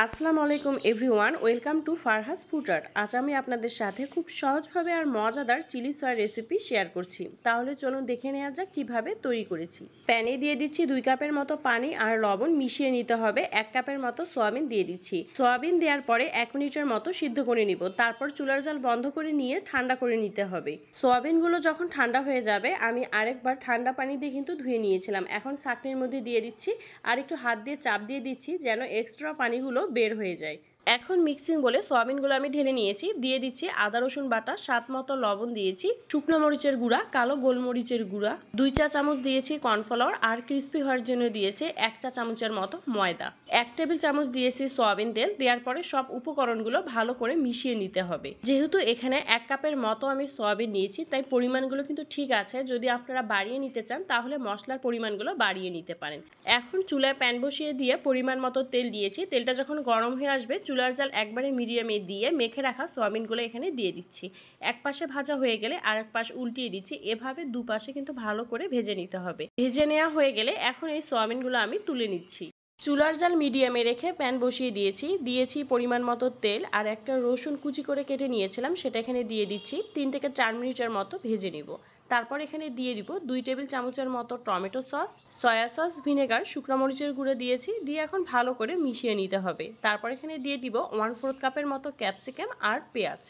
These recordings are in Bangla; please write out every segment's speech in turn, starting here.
আসসালামু আলাইকুম everyone, welcome to ফারহাস food art. আজ আমি আপনাদের সাথে খুব সহজভাবে আর মজাদার চিলি সয়া রেসিপি শেয়ার করছি। তাহলে চলুন দেখে নেওয়া যাক কিভাবে তৈরি করেছি। প্যানে দিয়ে দিচ্ছি 2 কাপের মতো পানি আর লবণ মিশিয়ে নিতে হবে। 1 কাপের মতো সয়াবিন দিয়ে দিচ্ছি। সয়াবিন দেওয়ার পরে 1 মিনিটের মতো সিদ্ধ করে নিব। তারপর চুলার জাল বন্ধ করে নিয়ে ঠান্ডা করে নিতে হবে। সয়াবিনগুলো যখন ঠান্ডা হয়ে যাবে আমি আরেকবার ঠান্ডা পানি দিয়ে কিন্তু ধুয়ে নিয়েছিলাম। এখন ছাঁকনির মধ্যে দিয়ে দিচ্ছি আর একটু হাত দিয়ে চাপ দিয়ে দিচ্ছি যেন এক্সট্রা পানিগুলো বের হয়ে যায়। এখন মিক্সিং বলে সয়াবিনগুলো আমি ঢেলে নিয়েছি। দিয়ে দিচ্ছি আদা রসুন বাটা, স্বাদ মতো লবণ দিয়েছি, শুকনো মরিচের গুঁড়া, কালো গোলমরিচের গুঁড়া, 2 চা চামচ দিয়েছি কর্নফ্লাওয়ার আর ক্রিস্পি হওয়ার জন্য দিয়েছি 1 চা চামচের মতো ময়দা, 1 টেবিল চামচ দিয়েছি সয়াবিন তেল। দেওয়ার পরে সব উপকরণগুলো ভালো করে মিশিয়ে নিতে হবে। যেহেতু এখানে 1 কাপের মতো আমি সয়াবিন নিয়েছি তাই পরিমাণগুলো কিন্তু ঠিক আছে। যদি আপনারা বাড়িয়ে নিতে চান তাহলে মশলার পরিমাণগুলো বাড়িয়ে নিতে পারেন। এখন চুলায় প্যান বসিয়ে দিয়ে পরিমাণ মতো তেল দিয়েছি। তেলটা যখন গরম হয়ে আসবে চুলার জাল একবারে মিডিয়ামে দিয়ে মেখে রাখা সয়াবিনগুলো এখানে দিয়ে দিচ্ছি। এক পাশে ভাজা হয়ে গেলে আরেক পাশ উল্টিয়ে দিচ্ছি। এভাবে দুপাশে কিন্তু ভালো করে ভেজে নিতে হবে। ভেজে নেওয়া হয়ে গেলে এখন এই সয়াবিনগুলো আমি তুলে নিচ্ছি। চুলার জাল মিডিয়ামে রেখে প্যান বসিয়ে দিয়েছি পরিমাণ মতো তেল আর একটা রসুন কুচি করে কেটে নিয়েছিলাম সেটা এখানে দিয়ে দিচ্ছি। 3 থেকে 4 মিনিটের মতো ভেজে নিব। তারপর এখানে দিয়ে দিব 2 টেবিল চামচের মতো tomato sauce, soya sauce, vinegar, শুকনো মরিচের গুঁড়ো দিয়েছি। দিয়ে এখন ভালো করে মিশিয়ে নিতে হবে। তারপর এখানে দিয়ে দিব 1/4 কাপের মতো ক্যাপসিকাম আর পেঁয়াজ,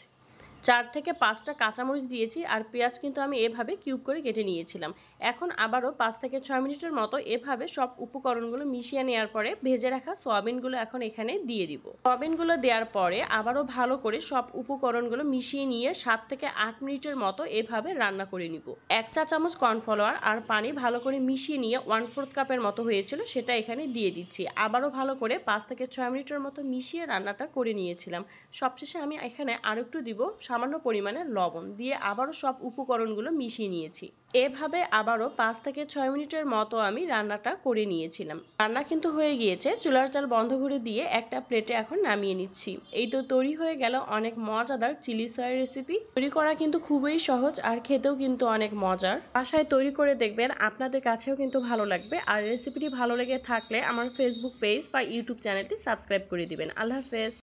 4 থেকে 5টা কাঁচামরিচ দিয়েছি আর পেঁয়াজ কিন্তু আমি এভাবে কিউব করে কেটে নিয়েছিলাম। এখন আবারও 5 থেকে 6 মিনিটের মতো এভাবে সব উপকরণগুলো মিশিয়ে নেওয়ার পরে ভেজে রাখা সয়াবিনগুলো এখন এখানে দিয়ে দিব। সয়াবিনগুলো দেওয়ার পরে আবারও ভালো করে সব উপকরণগুলো মিশিয়ে নিয়ে 7 থেকে 8 মিনিটের মতো এভাবে রান্না করে নিব। 1 চা চামচ কর্নফ্লাওয়ার আর পানি ভালো করে মিশিয়ে নিয়ে 1/4 কাপের মতো হয়েছিল সেটা এখানে দিয়ে দিচ্ছি। আবারও ভালো করে 5 থেকে 6 মিনিটের মতো মিশিয়ে রান্নাটা করে নিয়েছিলাম। সবশেষে আমি এখানে আরেকটু দিব সামান্য পরিমাণে লবণ দিয়ে আবারও সব উপকরণগুলো মিশিয়ে নিয়েছি। এভাবে আবারও 5 থেকে 6 মিনিটের মতো আমি রান্নাটা করে নিয়েছিলাম। রান্না কিন্তু হয়ে গিয়েছে। চুলার জাল বন্ধ করে দিয়ে একটা প্লেটে এখন নামিয়ে নিচ্ছি। এই তো তৈরি হয়ে গেল অনেক মজাদার চিলি সয়া রেসিপি। তৈরি করা কিন্তু খুবই সহজ আর খেতেও কিন্তু অনেক মজার। বাসায় তৈরি করে দেখবেন, আপনাদের কাছেও কিন্তু ভালো লাগবে। আর রেসিপিটি ভালো লেগে থাকলে আমার ফেসবুক পেজ বা ইউটিউব চ্যানেলটি সাবস্ক্রাইব করে দিবেন। আল্লাহ হাফেজ।